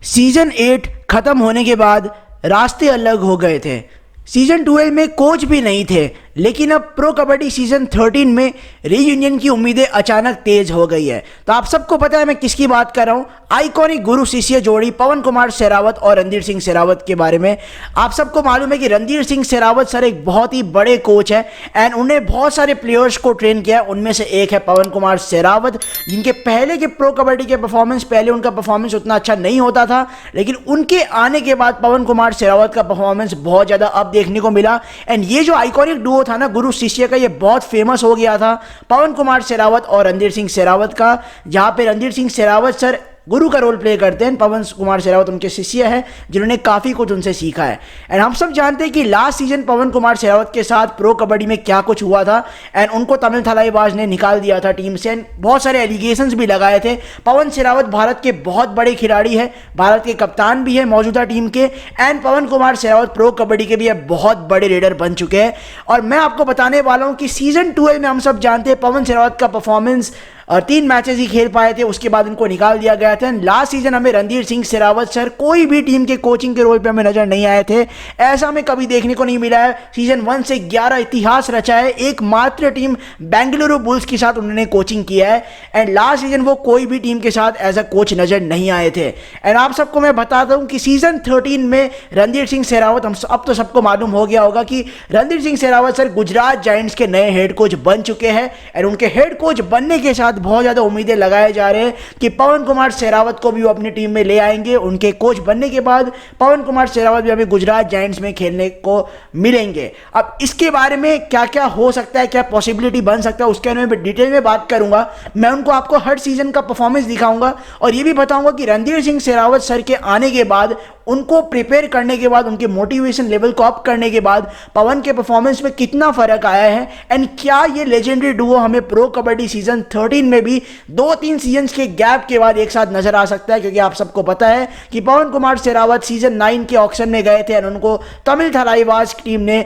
Season 8 खत्म होने के बाद रास्ते अलग हो गए थे। सीजन 12 में कोच भी नहीं थे, लेकिन अब प्रो कबड्डी सीजन 13 में रीयूनियन की उम्मीदें अचानक तेज हो गई है। तो आप सबको पता है मैं किसकी बात कर रहा हूँ, आइकॉनिक गुरु शिष्य जोड़ी पवन कुमार सेहरावत और रणधीर सिंह सेहरावत के बारे में। आप सबको मालूम है कि रणधीर सिंह सेहरावत सर एक बहुत ही बड़े कोच है एंड उन्हें बहुत सारे प्लेयर्स को ट्रेन किया है। उनमें से एक है पवन कुमार सेहरावत, जिनके पहले के प्रो कबड्डी के परफॉर्मेंस, पहले उनका परफॉर्मेंस उतना अच्छा नहीं होता था, लेकिन उनके आने के बाद पवन कुमार सेहरावत का परफॉर्मेंस बहुत ज़्यादा अब देखने को मिला। एंड ये जो आइकॉनिक डुओ था ना गुरु शिष्य का, ये बहुत फेमस हो गया था पवन कुमार सेहरावत और रणधीर सिंह सेहरावत का, जहां पे रणधीर सिंह सेहरावत सर गुरु का रोल प्ले करते हैं, पवन कुमार सेहरावत उनके शिष्य हैं जिन्होंने काफ़ी कुछ उनसे सीखा है। एंड हम सब जानते हैं कि लास्ट सीजन पवन कुमार सेहरावत के साथ प्रो कबड्डी में क्या कुछ हुआ था एंड उनको तमिल थलाईवाज ने निकाल दिया था टीम से एंड बहुत सारे एलिगेशंस भी लगाए थे। पवन सेहरावत भारत के बहुत बड़े खिलाड़ी है, भारत के कप्तान भी है मौजूदा टीम के, एंड पवन कुमार सेहरावत प्रो कबड्डी के भी बहुत बड़े रेडर बन चुके हैं। और मैं आपको बताने वाला हूँ कि सीजन 12 में हम सब जानते हैं पवन सेहरावत का परफॉर्मेंस 3 मैचेस ही खेल पाए थे, उसके बाद उनको निकाल दिया गया था। लास्ट सीजन हमें रणधीर सिंह सेहरावत सर कोई भी टीम के कोचिंग के रोल पे हमें नजर नहीं आए थे, ऐसा हमें कभी देखने को नहीं मिला है। सीजन 1 से 11 इतिहास रचा है, एकमात्र टीम बेंगलुरु बुल्स के साथ उन्होंने कोचिंग किया है एंड लास्ट सीजन वो कोई भी टीम के साथ एज अ कोच नजर नहीं आए थे। एंड आप सबको मैं बताता हूं कि सीजन 13 में रणधीर सिंह सेहरावत, हम अब तो सबको मालूम हो गया होगा कि रणधीर सिंह सेहरावत सर गुजरात जायंट्स के नए हेड कोच बन चुके हैं एंड उनके हेड कोच बनने के साथ बहुत ज़्यादा उम्मीदें लगाए जा रहे हैं कि पवन कुमार सेहरावत को भी वो अपनी टीम में ले आएंगे। उनके कोच बनने के बाद पवन कुमार सेहरावत भी हमें गुजरात जायंट्स में खेलने को मिलेंगे। अब इसके बारे में क्या क्या हो सकता है, क्या पॉसिबिलिटी बन सकता है, उसके बारे में डिटेल में बात करूंगा। मैं उनको आपको हर सीजन का परफॉर्मेंस दिखाऊंगा और ये भी बताऊंगा कि रणधीर सिंह सेहरावत सर के आने के बाद, उनको प्रिपेयर करने के बाद, उनके मोटिवेशन लेवल को अप करने के बाद पवन के परफॉर्मेंस में कितना फर्क आया है एंड क्या ये लेजेंडरी डुओ हमें प्रो कबड्डी सीजन 13 में भी 2-3 सीजन्स के गैप के बाद एक साथ नजर आ सकता है। क्योंकि आप सबको पता है कि पवन कुमार सेहरावत सीजन 9 के ऑक्शन में गए थे और उनको तमिल थलाईवाज टीम ने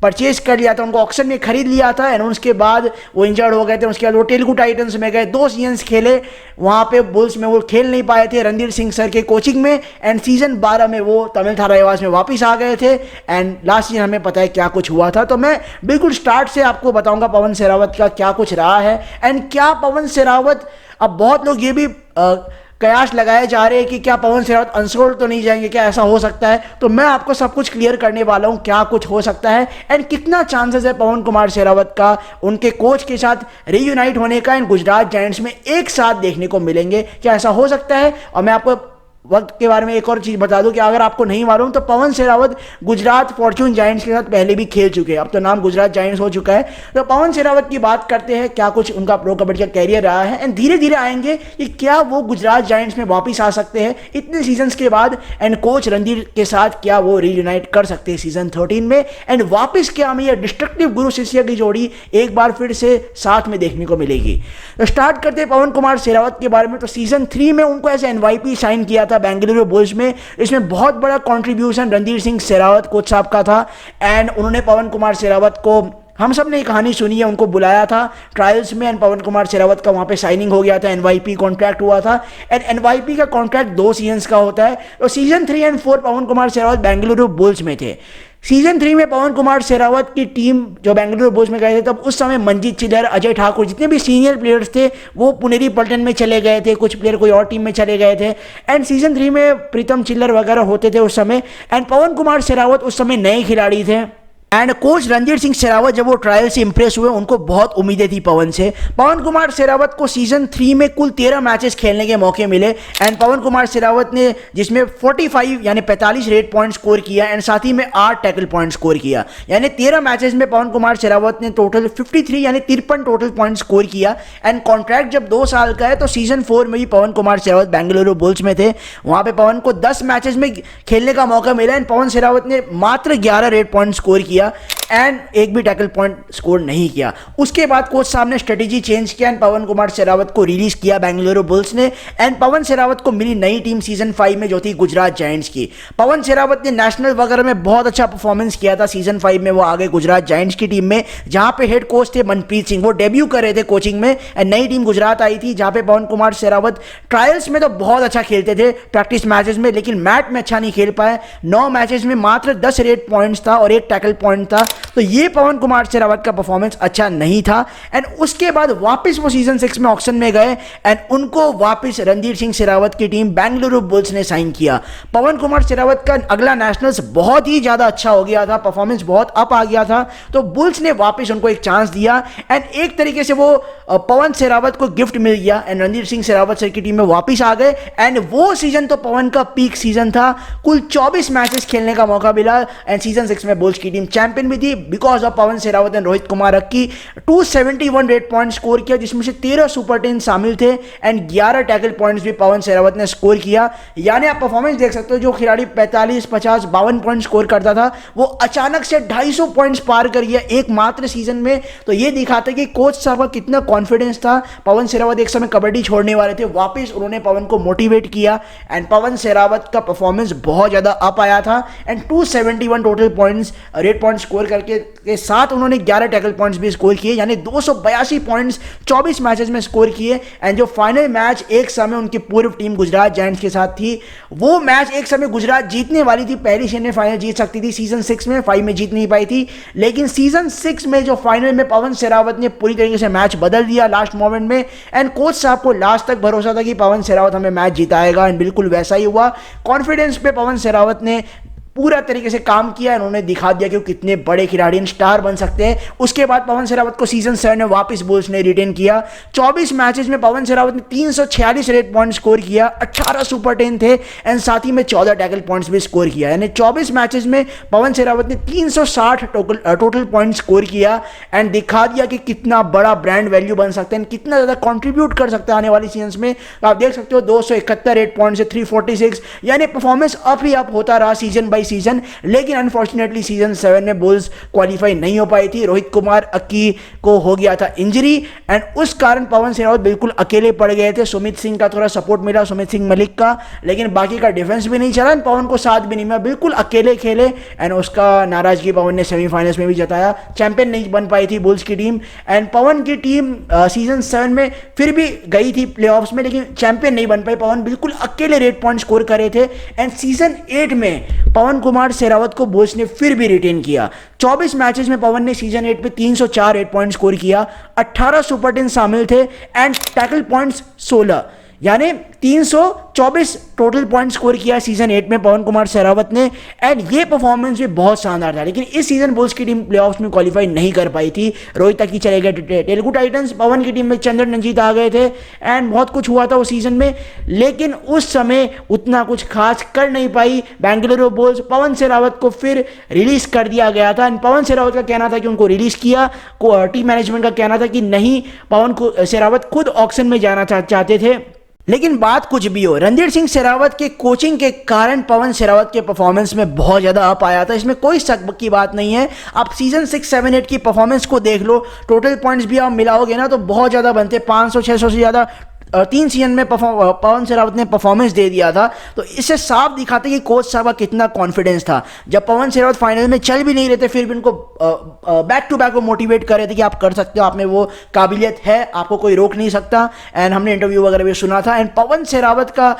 परचेज कर लिया था, उनको ऑक्शन में खरीद लिया था एंड उसके बाद वो इंजर्ड हो गए थे। उसके बाद वो तेलुगु टाइटंस में गए, 2 सीजन्स खेले वहाँ पे बुल्स में, वो खेल नहीं पाए थे रणधीर सिंह सर के कोचिंग में एंड सीजन 12 में वो तमिल थलाईवाज में वापस आ गए थे एंड लास्ट सीजन हमें पता है क्या कुछ हुआ था। तो मैं बिल्कुल स्टार्ट से आपको बताऊंगा पवन सेहरावत का क्या कुछ रहा है एंड क्या पवन सेहरावत, अब बहुत लोग ये भी कयास लगाए जा रहे हैं कि क्या पवन सेहरावत अनसोल्ड तो नहीं जाएंगे, क्या ऐसा हो सकता है। तो मैं आपको सब कुछ क्लियर करने वाला हूं क्या कुछ हो सकता है एंड कितना चांसेस है पवन कुमार सेहरावत का उनके कोच के साथ रीयूनाइट होने का एंड गुजरात जायंट्स में एक साथ देखने को मिलेंगे, क्या ऐसा हो सकता है। और मैं आपको वक्त के बारे में एक और चीज़ बता दूं कि अगर आपको नहीं मालूम तो पवन सेहरावत गुजरात फॉर्च्यून जायंट्स के साथ पहले भी खेल चुके हैं, अब तो नाम गुजरात जायंट्स हो चुका है। तो पवन सेहरावत की बात करते हैं, क्या कुछ उनका प्रो कबड्डी का कैरियर रहा है एंड धीरे धीरे आएंगे कि क्या वो गुजरात जायंट्स में वापस आ सकते हैं इतने सीजन्स के बाद एंड कोच रणधीर के साथ क्या वो रीयूनाइट कर सकते हैं सीजन 13 में एंड वापस क्या हमें यह डिस्ट्रक्टिव गुरु शिष्य की जोड़ी एक बार फिर से साथ में देखने को मिलेगी। तो स्टार्ट करते हैं पवन कुमार सेहरावत के बारे में। तो सीजन 3 में उनको एज एनवाईपी साइन किया था बेंगलुरु बुल्स में, इसमें बहुत बड़ा कंट्रीब्यूशन रणधीर सिंह सेहरावत कोच साहब का था एंड उन्होंने पवन कुमार सेहरावत को, हम सब ने ये कहानी सुनी है, उनको बुलाया था ट्रायल्स में एंड पवन कुमार सेहरावत का वहाँ पे साइनिंग हो गया था, एनवाईपी कॉन्ट्रैक्ट हुआ था एंड एनवाईपी का कॉन्ट्रैक्ट 2 सीजन्स का होता है। तो season 3 and 4 Pawan Kumar Sehrawat Bengaluru bulls में थे। सीजन 3 में पवन कुमार सेहरावत की टीम जो बेंगलुरु बुल्स में गए थे, तब उस समय मंजीत चिल्लर, अजय ठाकुर, जितने भी सीनियर प्लेयर्स थे वो पुनेरी पल्टन में चले गए थे, कुछ प्लेयर कोई और टीम में चले गए थे एंड सीजन 3 में प्रीतम चिल्लर वगैरह होते थे उस समय एंड पवन कुमार सेहरावत उस समय नए खिलाड़ी थे एंड कोच रणधीर सिंह सेहरावत जब वो ट्रायल से इंप्रेस हुए, उनको बहुत उम्मीदें थी पवन से। पवन कुमार सेहरावत को सीजन 3 में कुल 13 मैचेस खेलने के मौके मिले एंड पवन कुमार सेहरावत ने जिसमें 45 यानी 45 रेट पॉइंट स्कोर किया एंड साथ ही में 8 टैकल पॉइंट स्कोर किया, यानी 13 मैचेस में पवन कुमार सेहरावत ने टोटल 53 यानी 53 टोटल पॉइंट स्कोर किया एंड कॉन्ट्रैक्ट जब 2 साल का है तो सीजन 4 में भी पवन कुमार सेहरावत बेंगलुरु बुल्स में थे, वहाँ पे पवन को 10 मैचेस में खेलने का मौका मिला एंड पवन सेहरावत ने मात्र 11 रेट पॉइंट स्कोर किया एंड एक भी टैकल पॉइंट स्कोर नहीं किया। उसके बाद कोच साहब ने स्ट्रेटेजी चेंज किया एंड पवन कुमार शेरावत को रिलीज किया बेंगलुरु बुल्स ने, एंड पवन शेरावत को मिली नई टीम सीजन 5 में जो थी गुजरात जायंट्स की। पवन शेरावत ने नेशनल वगैरह में बहुत अच्छा परफॉर्मेंस किया था। सीजन 5 में वो आ गए गुजरात जायंट्स की टीम में, जहां पे हेड कोच थे मनप्रीत सिंह। वो डेब्यू कर रहे थे कोचिंग में एंड नई टीम गुजरात आई थी, जहां पे पवन कुमार शेरावत ट्रायल्स में तो बहुत अच्छा खेलते थे प्रैक्टिस मैचेस में, लेकिन मैच में अच्छा नहीं खेल पाए। 9 मैचेस में मात्र 10 रेड पॉइंट्स था और 1 टैकल पॉइंट था, तो ये पवन कुमार शेरावत का परफॉर्मेंस अच्छा नहीं था। एंड उसके बाद वापस वो सीजन 6 में ऑक्शन में गए एंड उनको वापस रणधीर सिंह शेरावत की टीम बेंगलुरु बुल्स ने साइन किया। पवन कुमार शेरावत का अगला नेशनल्स बहुत ही ज्यादा अच्छा हो गया था, परफॉर्मेंस बहुत अप आ गया था, तो बुल्स ने वापस उनको एक चांस दिया एंड एक तरीके से वो पवन शेरावत को गिफ्ट मिल गया एंड रणधीर सिंह शेरावत सर की टीम में वापस आ गए। एंड वो सीजन तो पवन का पीक सीजन था, कुल 24 मैचेस खेलने का मौका मिला एंड सीजन 6 में बुल्स की टीम चैंपियन भी थी because of Pawan Sehrawat and Rohit Kumar Akki. 271 red point score किया, जिसमें से 13 सुपर 10 शामिल थे एंड 11 टैकल पॉइंट्स भी पवन शेरावत ने स्कोर किया। यानी आप परफॉर्मेंस देख सकते हो, जो खिलाड़ी 45, 50, 52 पॉइंट स्कोर करता था वो अचानक से 250 पॉइंट्स पार कर गया एक मात्र सीजन में। तो ये दिखाता है कि कोच साहब का कितना कॉन्फिडेंस था। पवन शेरावत एक समय कबड्डी छोड़ने वाले थे, वापस उन्होंने पवन को मोटिवेट किया एंड पवन शेरावत का परफॉर्मेंस बहुत ज्यादा अप आया था and 271 total points red point score करके के साथ उन्होंने 11 टैकल पॉइंट्स भी स्कोर किए, यानी 282 पॉइंट्स 24 मैचेस में स्कोर किए। एंड जो फाइनल मैच एक समय उनकी पूर्व टीम गुजरात जायंट्स के साथ थी, वो मैच एक समय गुजरात जीतने वाली थी, पहली सेमीफाइनल जीत सकती थी सीजन 6 में, 5 में जीत नहीं पाई थी, लेकिन सीजन 6 में जो फाइनल में पवन शेरावत ने पूरी तरीके से मैच बदल दिया लास्ट मोमेंट में एंड कोच साहब को लास्ट तक भरोसा था कि पवन शेरावत हमें मैच जिताएगा एंड बिल्कुल वैसा ही हुआ। कॉन्फिडेंस पे पवन शेरावत ने पूरा तरीके से काम किया, उन्होंने दिखा दिया कि वो कितने बड़े खिलाड़ी स्टार बन सकते हैं। उसके बाद पवन शेरावत को सीजन 7 में वापस बुल्स ने रिटेन किया। 24 मैचेस में पवन शेरावत ने 346 रेड पॉइंट स्कोर किया, 18 सुपर 10 थे एंड साथ ही में 14 टैकल पॉइंट्स भी स्कोर किया। यानी 24 मैचेस में पवन शेरावत ने 360 टोटल पॉइंट स्कोर किया एंड दिखा दिया कि कितना बड़ा ब्रांड वैल्यू बन सकते हैं, कितना ज़्यादा कॉन्ट्रीब्यूट कर सकते हैं आने वाली सीजन में। तो आप देख सकते हो 271 रेड पॉइंट से 346, यानी परफॉर्मेंस अप ही अप होता रहा सीजन बाई सीजन। लेकिन अनफॉर्चुनेटली सीजन 7 में बुल्स क्वालिफाई नहीं हो पाई थी, रोहित कुमार अक्की को हो गया था इंजरी एंड उस कारण पवन शेरावत बिल्कुल अकेले पड़ गए थे। सुमित सिंह का थोड़ा सपोर्ट मिला, सुमित सिंह मलिक का, लेकिन बाकी का डिफेंस भी नहीं चला एंड पवन को साथ भी नहीं मिला, बिल्कुल अकेले खेले एंड उसका नाराजगी पवन ने सेमीफाइनल्स में भी जताया। चैंपियन नहीं बन पाई थी बुल्स की टीम एंड पवन की टीम सीजन 7 में फिर भी गई थी प्लेऑफ्स में, लेकिन चैंपियन नहीं बन पाई। पवन बिल्कुल अकेले रेड पॉइंट स्कोर करे थे एंड सीजन 8 में पवन कुमार शेरावत को बुल्स ने फिर भी रिटेन किया। 24 मैचेस में पवन ने सीजन 8 पे 304 रेड पॉइंट स्कोर किया, 18 सुपर 10 शामिल थे एंड टैकल पॉइंट्स 16, यानी 324 टोटल पॉइंट स्कोर किया सीजन 8 में पवन कुमार शेरावत ने एंड ये परफॉर्मेंस भी बहुत शानदार था। लेकिन इस सीजन बुल्स की टीम प्लेऑफ्स में क्वालिफाई नहीं कर पाई थी, रोहित तक ही चले गए तेलुगु टाइटंस। पवन की टीम में चंद्रन रंजीत आ गए थे एंड बहुत कुछ हुआ था उस सीजन में, लेकिन उस समय उतना कुछ खास कर नहीं पाई बेंगलुरु बुल्स। पवन शेरावत को फिर रिलीज कर दिया गया था एंड पवन शेरावत का कहना था कि उनको रिलीज किया, टीम मैनेजमेंट का कहना था कि नहीं, पवन को शेरावत खुद ऑक्शन में जाना चाहते थे। लेकिन बात कुछ भी हो, रणधीर सिंह शेरावत के कोचिंग के कारण पवन शेरावत के परफॉर्मेंस में बहुत ज़्यादा अप आया था, इसमें कोई शक की बात नहीं है। आप सीजन 6, 7, 8 की परफॉर्मेंस को देख लो, टोटल पॉइंट्स भी आप मिलाओगे ना तो बहुत ज़्यादा बनते, 500, 600 से ज़्यादा 3 सीजन में पवन शेरावत ने परफॉर्मेंस दे दिया था। तो इससे साफ दिखाते कि कोच साहब का कितना कॉन्फिडेंस था। जब पवन शेरावत फाइनल में चल भी नहीं रहे थे, फिर भी उनको बैक टू बैक वो मोटिवेट कर रहे थे कि आप कर सकते हो, आप में वो काबिलियत है, आपको कोई रोक नहीं सकता। एंड हमने इंटरव्यू वगैरह भी सुना था। एंड पवन शेरावत का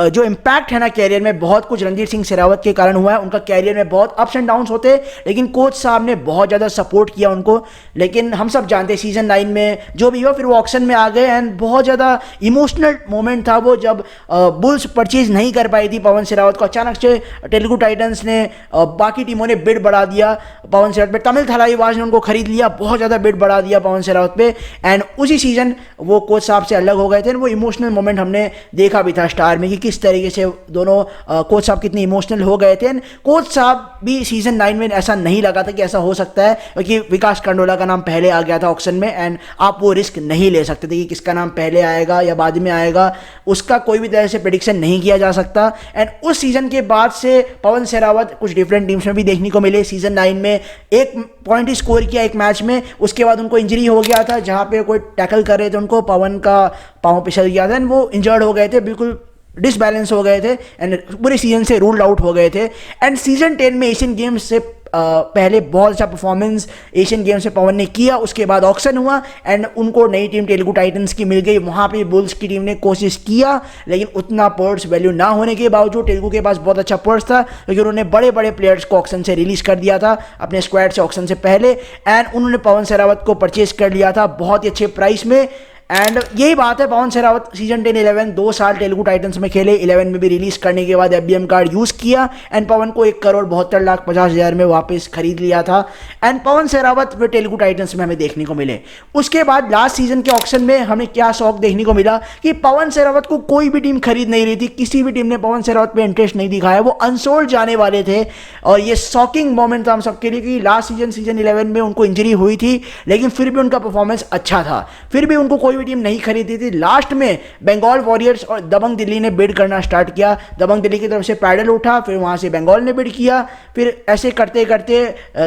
जो इम्पैक्ट है ना कैरियर में, बहुत कुछ रणधीर सिंह शेरावत के कारण हुआ है। उनका कैरियर में बहुत अप्स एंड डाउन्स होते, लेकिन कोच साहब ने बहुत ज़्यादा सपोर्ट किया उनको। लेकिन हम सब जानते हैं सीजन 9 में जो भी हुआ, फिर वो ऑक्शन में आ गए एंड बहुत ज़्यादा इमोशनल मोमेंट था वो, जब बुल्स परचेज नहीं कर पाई थी पवन शेरावत को। अचानक से तेलुगु टाइटंस ने, बाकी टीमों ने बिड बढ़ा दिया पवन शेरावत पे, तमिल थलाईवाज ने उनको खरीद लिया, बहुत ज़्यादा बिड बढ़ा दिया पवन शेरावत पे एंड उसी सीजन वो कोच साहब से अलग हो गए थे। वो इमोशनल मोमेंट हमने देखा भी था स्टार में कि किस तरीके से दोनों कोच साहब कितने इमोशनल हो गए थे। कोच साहब भी सीजन 9 में ऐसा नहीं लगा था कि ऐसा हो सकता है, क्योंकि विकास कंडोला का नाम पहले आ गया था ऑक्शन में एंड आप वो रिस्क नहीं ले सकते थे कि किसका नाम पहले आएगा या बाद में आएगा, उसका कोई भी तरह से प्रेडिक्शन नहीं किया जा सकता। एंड उस सीज़न के बाद से पवन सहरावत कुछ डिफरेंट टीम्स में भी देखने को मिले। सीज़न 9 में 1 पॉइंट ही स्कोर किया एक मैच में, उसके बाद उनको इंजरी हो गया था, जहाँ पे कोई टैकल कर रहे थे उनको, पवन का पाँव फिसल गया था एंड वो इंजर्ड हो गए थे, बिल्कुल डिसबैलेंस हो गए थे एंड पूरे सीजन से रूल्ड आउट हो गए थे। एंड सीजन 10 में एशियन गेम्स से पहले बहुत अच्छा परफॉर्मेंस एशियन गेम्स में पवन ने किया। उसके बाद ऑक्शन हुआ एंड उनको नई टीम तेलुगु टाइटंस की मिल गई। वहाँ पे बुल्स की टीम ने कोशिश किया, लेकिन उतना पर्स वैल्यू ना होने के बावजूद तेलुगु के पास बहुत अच्छा पर्स था, क्योंकि उन्होंने बड़े बड़े प्लेयर्स को ऑक्शन से रिलीज कर दिया था अपने स्क्वाड से ऑक्शन से पहले। एंड उन्होंने पवन सहरावत को परचेज कर लिया था बहुत ही अच्छे प्राइस में। एंड यही बात है, पवन सहरावत सीजन 10-11 2 साल तेलुगु टाइटंस में खेले, 11 में भी रिलीज करने के बाद FBM कार्ड यूज़ किया एंड पवन को 1,72,50,000 में वापस खरीद लिया था। एंड पवन सहरावत फिर तेलुगु टाइटंस में हमें देखने को मिले। उसके बाद लास्ट सीजन के ऑक्शन में हमें क्या शौक देखने को मिला कि पवन सहरावत को कोई भी टीम खरीद नहीं रही थी, किसी भी टीम ने पवन सहरावत पे इंटरेस्ट नहीं दिखाया, वो अनसोल्ड जाने वाले थे। और ये शॉकिंग मोमेंट था हम सबके लिए कि लास्ट सीजन 11 में उनको इंजरी हुई थी, लेकिन फिर भी उनका परफॉर्मेंस अच्छा था, फिर भी उनको कोई भी टीम नहीं खरीदी थी। लास्ट में बंगाल वॉरियर्स और दबंग दिल्ली ने बिड करना स्टार्ट किया, दबंग दिल्ली की तरफ से पैडल उठा, फिर वहां से बंगाल ने बिड किया, फिर ऐसे करते करते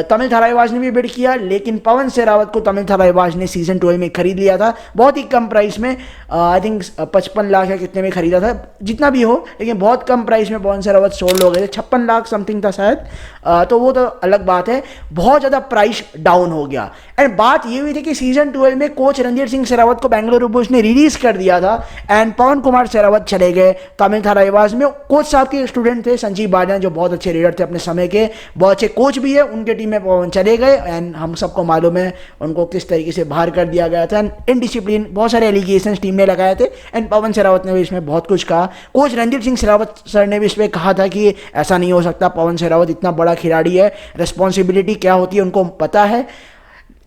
तमिल थलाइवास ने भी बिड किया, लेकिन पवन सहरावत को तमिल थलाइवास ने सीजन 12 में खरीद लिया था बहुत ही कम प्राइस में। आई थिंक 55 लाख या कितने में खरीदा था, जितना भी हो, लेकिन बहुत कम प्राइस में पवन सहरावत सोल्ड हो गए थे, 56 लाख समथिंग था शायद। तो वो तो अलग बात है, बहुत ज़्यादा प्राइस डाउन हो गया। एंड बात ये हुई थी कि सीजन 12 में कोच रणधीर सिंह सहरावत को बेंगलुरु बुल्स ने रिलीज कर दिया था एंड पवन कुमार सहरावत चले गए तमिल थलाइवास में। कोच साहब के स्टूडेंट थे संजीव बालियान, जो बहुत अच्छे लीडर थे अपने समय के, बहुत अच्छे कोच भी है, उनके टीम में पवन चले गए एंड हम सबको मालूम है उनको किस तरीके से बाहर कर दिया गया था। इनडिसिप्लिन, बहुत सारे एलिगेशन टीम ने लगाए थे एंड पवन सहरावत ने भी इसमें बहुत कुछ कहा। कोच रणधीर सिंह सहरावत सर ने भी इस पर कहा था कि ऐसा नहीं हो सकता, पवन सहरावत इतना बड़ा खिलाड़ी है, रिस्पॉन्सिबिलिटी क्या होती है उनको पता है।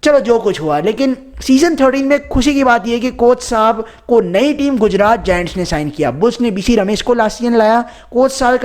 चलो जो कुछ हुआ, लेकिन सीजन 13 में खुशी की बात यह है कि कोच साहब को नई टीम गुजरात जायंट्स ने साइन किया। बुल्स ने BC रमेश को लास्ट सीजन लाया। कोच साहब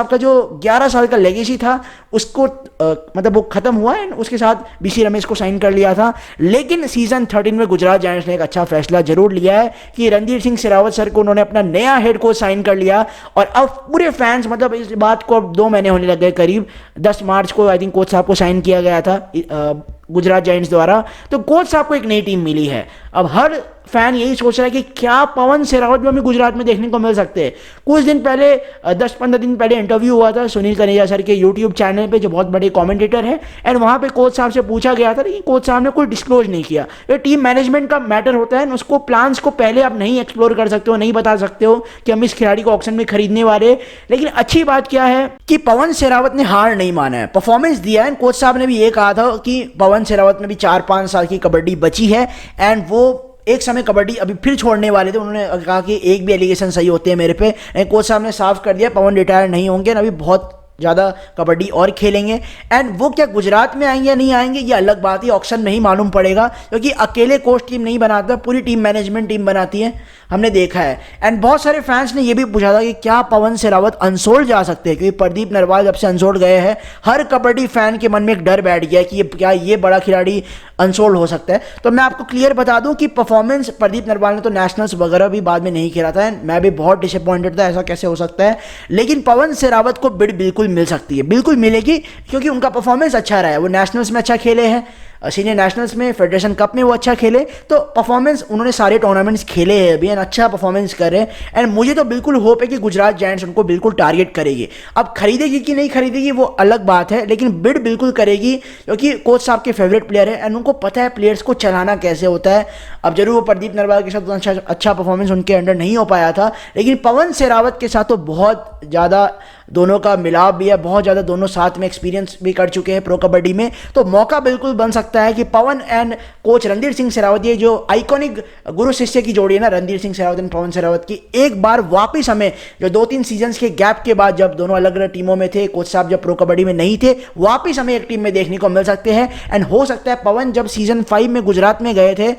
का जो 11 साल का लेगेसी था उसको मतलब वो खत्म हुआ है, उसके साथ BC रमेश को साइन कर लिया था। लेकिन सीजन 13 में गुजरात जायंट्स ने एक अच्छा फैसला जरूर लिया है कि रणधीर सिंह सहरावत सर को उन्होंने अपना नया हेड कोच साइन कर लिया। और अब पूरे फैंस, मतलब इस बात को अब 2 महीने होने लग गए, करीब 10 मार्च को आई थिंक कोच साहब को साइन किया गया था गुजरात जायंट्स द्वारा, तो कोच साहब को एक नई टीम मिली है। अब हर फैन यही सोच रहा है कि क्या पवन सहरावत भी हमें गुजरात में देखने को मिल सकते हैं। कुछ दिन पहले 10-15 दिन पहले इंटरव्यू हुआ था सुनील कनेजा सर के यूट्यूब चैनल पे, जो बहुत बड़े कमेंटेटर हैं, एंड वहाँ पे कोच साहब से पूछा गया था, लेकिन कोच साहब ने कोई डिस्क्लोज नहीं किया। ये टीम मैनेजमेंट का मैटर होता है, उसको प्लान्स को पहले आप नहीं एक्सप्लोर कर सकते हो, नहीं बता सकते हो कि हम इस खिलाड़ी को ऑक्शन में खरीदने वाले। लेकिन अच्छी बात क्या है कि पवन सहरावत ने हार नहीं माना है, परफॉर्मेंस दिया है। कोच साहब ने भी ये कहा था कि पवन सहरावत में भी 4-5 साल की कबड्डी बची है एंड वो एक समय कबड्डी अभी फिर छोड़ने वाले थे। उन्होंने कहा कि एक भी एलिगेशन सही होते हैं मेरे पे। कोच साहब ने साफ कर दिया पवन रिटायर नहीं होंगे, अभी बहुत ज़्यादा कबड्डी और खेलेंगे। एंड वो क्या गुजरात में आएंगे या नहीं आएंगे ये अलग बात है, ऑक्शन में ही मालूम पड़ेगा, क्योंकि अकेले कोच टीम नहीं बनाता, पूरी टीम मैनेजमेंट टीम बनाती है, हमने देखा है। एंड बहुत सारे फैंस ने ये भी पूछा था कि क्या पवन सहरावत अनसोल्ड जा सकते हैं, क्योंकि प्रदीप नरवाल जब से अनसोल्ड गए हैं हर कबड्डी फैन के मन में एक डर बैठ गया कि क्या ये बड़ा खिलाड़ी अनसोल्ड हो सकता है। तो मैं आपको क्लियर बता दूं कि परफॉर्मेंस प्रदीप नरवाल ने तो नेशनल्स वगैरह भी बाद में नहीं खेला था, मैं भी बहुत डिसअपॉइंटेड था, ऐसा कैसे हो सकता है। लेकिन पवन सहरावत को बिड बिल्कुल मिल सकती है, बिल्कुल मिलेगी, क्योंकि उनका परफॉर्मेंस अच्छा रहा है। वो नेशनल्स में अच्छा खेले हैं, सीनियर नेशनल्स में, फेडरेशन कप में वो अच्छा खेले, तो परफॉर्मेंस उन्होंने सारे टूर्नामेंट्स खेले हैं अभी, अच्छा परफॉर्मेंस कर रहे हैं। एंड मुझे तो बिल्कुल होप है कि गुजरात जायंट्स उनको बिल्कुल टारगेट करेगी। अब खरीदेगी कि नहीं खरीदेगी वो अलग बात है, लेकिन बिड बिल्कुल करेगी, क्योंकि कोच साहब के फेवरेट प्लेयर है एंड उनको पता है प्लेयर्स को चलाना कैसे होता है। अब जरूर वो प्रदीप नरवाल के साथ अच्छा परफॉर्मेंस उनके अंडर नहीं हो पाया था, लेकिन पवन सहरावत के साथ तो बहुत ज़्यादा दोनों का मिलाप भी है, बहुत ज़्यादा दोनों साथ में एक्सपीरियंस भी कर चुके हैं प्रो कबड्डी में, तो मौका बिल्कुल बन सकता है कि पवन एंड कोच रणधीर सिंह सहरावत, ये जो आइकॉनिक गुरु शिष्य की जोड़ी है ना, रणधीर सिंह सहरावत एंड पवन सहरावत की, एक बार वापस हमें जो 2-3 सीजन्स के गैप के बाद जब दोनों अलग अलग टीमों में थे, कोच साहब जब प्रो कबड्डी में नहीं थे, वापस हमें एक टीम में देखने को मिल सकते हैं। एंड हो सकता है पवन जब सीजन 5 में गुजरात में गए थे,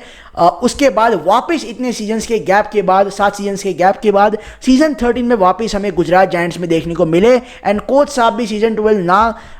उसके बाद वापस इतने सीजन्स के गैप के बाद, 7 सीजन्स के गैप के बाद सीजन 13 में वापस हमें गुजरात जायंट्स में देखने को मिले। एंड कोच साहब भी सीजन 12 ना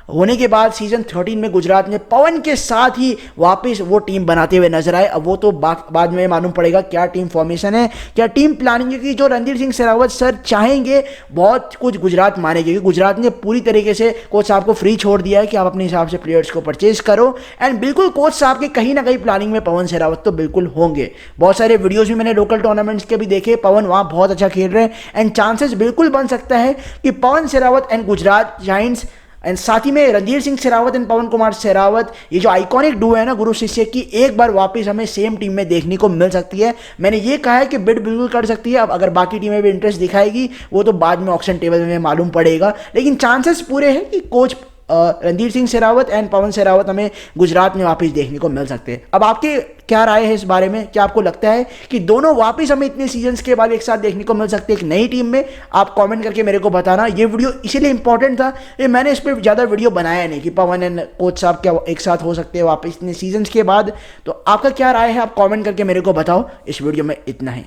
होने के बाद सीजन 13 में गुजरात ने पवन के साथ ही वापस वो टीम बनाते हुए नजर आए। अब वो तो बाद में मालूम पड़ेगा क्या टीम फॉर्मेशन है, क्या टीम प्लानिंग है, कि जो रणधीर सिंह शेरावत सर चाहेंगे बहुत कुछ गुजरात मानेगी, क्योंकि गुजरात ने पूरी तरीके से कोच साहब को फ्री छोड़ दिया है कि आप अपने हिसाब से प्लेयर्स को परचेज करो। एंड बिल्कुल कोच साहब के कहीं ना कहीं प्लानिंग में पवन शेरावत तो बिल्कुल होंगे। बहुत सारे वीडियोस भी मैंने लोकल टूर्नामेंट्स के भी देखे, पवन वहाँ बहुत अच्छा खेल रहे हैं एंड चांसेस बिल्कुल बन सकता है कि Pawan Sehrawat and Gujarat giants and साथ ही में रणधीर सिंह शेरावत एंड पवन कुमार शेरावत, ये जो आइकॉनिक डू है ना गुरु शिष्य की, एक बार वापस हमें सेम टीम में देखने को मिल सकती है। मैंने ये कहा है कि बिड बिल्कुल कर सकती है। अब अगर बाकी टीमें भी इंटरेस्ट दिखाएगी वो तो बाद में ऑक्शन टेबल में मालूम पड़ेगा, लेकिन चांसेस पूरे हैं कि कोच रणधीर सिंह शेरावत एंड पवन शेरावत हमें गुजरात में वापस देखने को मिल सकते हैं। अब आपके क्या राय है इस बारे में? क्या आपको लगता है कि दोनों वापस हमें इतने सीजन्स के बाद एक साथ देखने को मिल सकते हैं एक नई टीम में? आप कमेंट करके मेरे को बताना। ये वीडियो इसीलिए इंपॉर्टेंट था, ये मैंने इस पर ज़्यादा वीडियो बनाया नहीं कि पवन एंड कोच साहब क्या एक साथ हो सकते हैं वापस इतने सीजन्स के बाद। तो आपका क्या राय है, आप कॉमेंट करके मेरे को बताओ। इस वीडियो में इतना ही।